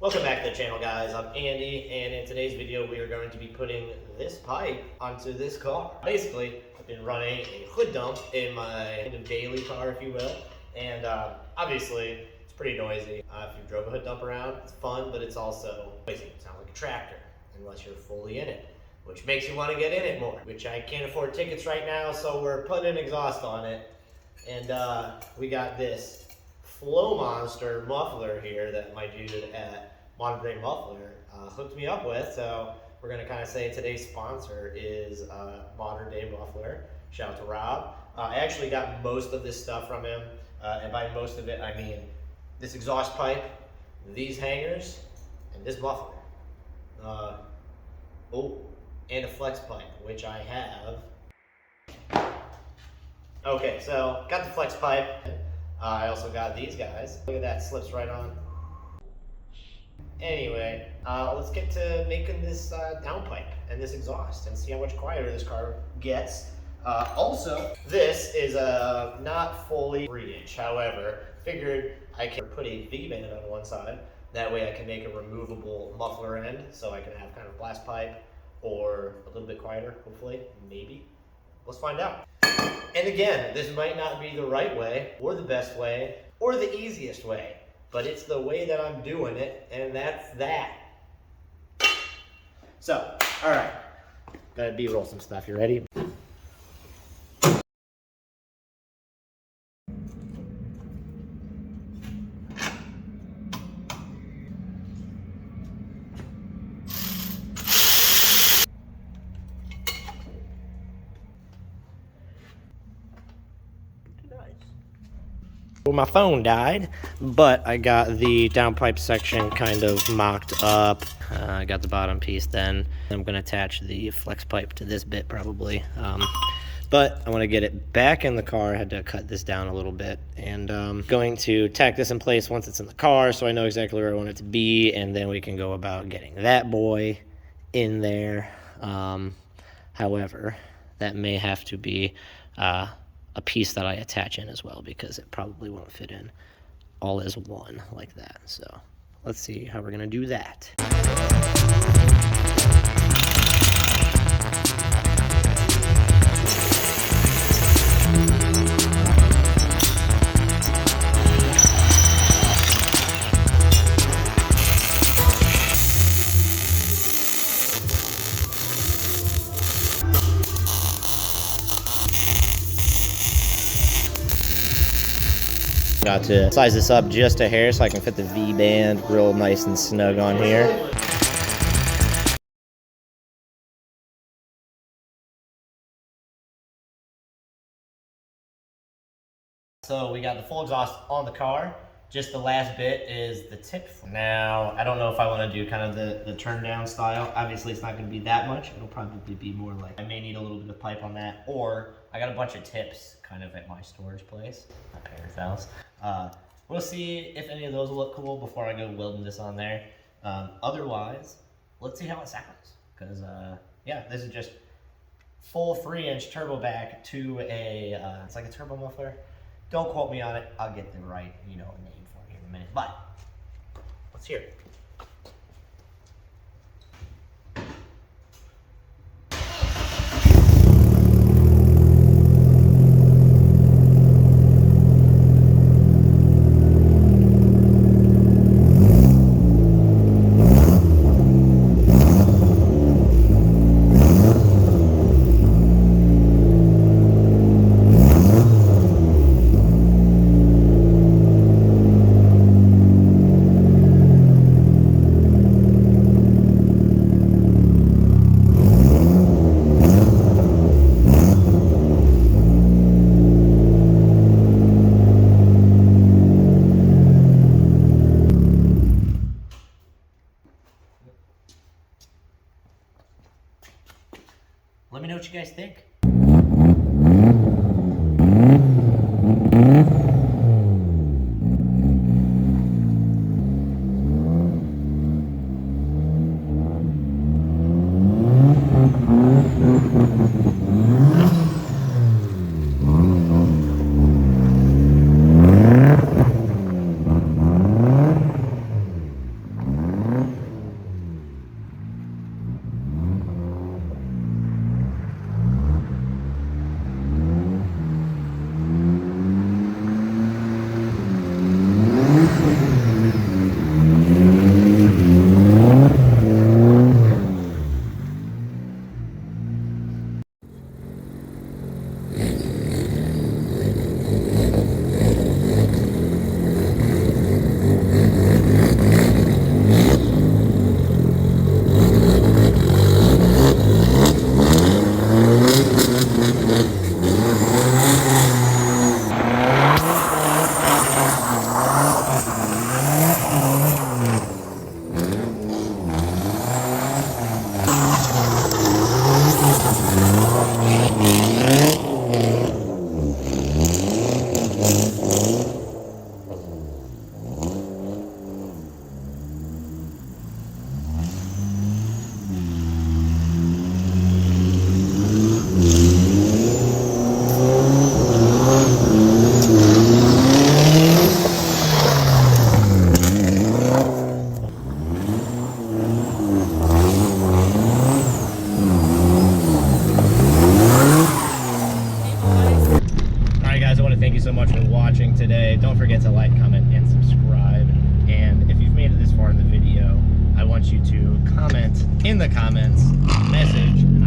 Welcome back to the channel, guys. I'm Andy, and in today's video we are going to be putting this pipe onto this car. Basically, I've been running a hood dump in my daily car, if you will, and obviously it's pretty noisy. If you drove a hood dump around, it's fun, but it's also noisy. It sounds like a tractor, unless you're fully in it, which makes you want to get in it more, which I can't afford tickets right now, so we're putting an exhaust on it. And we got this Flow Monster muffler here that my dude at Modern Day Muffler hooked me up with. So we're gonna kind of say today's sponsor is Modern Day Muffler. Shout out to Rob. I actually got most of this stuff from him, and by most of it I mean this exhaust pipe, these hangers, and this muffler. And a flex pipe, which I have. Okay, so got the flex pipe. I also got these guys. Look at that, slips right on. Anyway, let's get to making this downpipe and this exhaust and see how much quieter this car gets. Also, this is not fully 3-inch. However, figured I can put a V-band on one side. That way I can make a removable muffler end, so I can have kind of blast pipe or a little bit quieter, hopefully, maybe. Let's find out. And again, this might not be the right way, or the best way, or the easiest way, but it's the way that I'm doing it, and that's that. So, all right, gotta B-roll some stuff. You ready? Well, my phone died, but I got the downpipe section kind of mocked up. I got the bottom piece then. I'm going to attach the flex pipe to this bit probably. But I want to get it back in the car. I had to cut this down a little bit. And going to tack this in place once it's in the car so I know exactly where I want it to be. And then we can go about getting that boy in there. However, that may have to be a piece that I attach in as well, because it probably won't fit in all as one like that. So let's see how we're gonna do that. Got to size this up just a hair so I can fit the V-band real nice and snug on here. So we got the full exhaust on the car. Just the last bit is the tip. Now, I don't know if I want to do kind of the turn down style. Obviously, it's not going to be that much. It'll probably be more like, I may need a little bit of pipe on that, or I got a bunch of tips kind of at my storage place, my parents' house. We'll see if any of those will look cool before I go welding this on there. Otherwise, let's see how it sounds. Because, yeah, this is just full 3-inch turbo back to a, it's like a turbo muffler. Don't quote me on it. I'll get the right, name for it here in a minute. But let's hear it. Let me know what you guys think. comment in the comments, message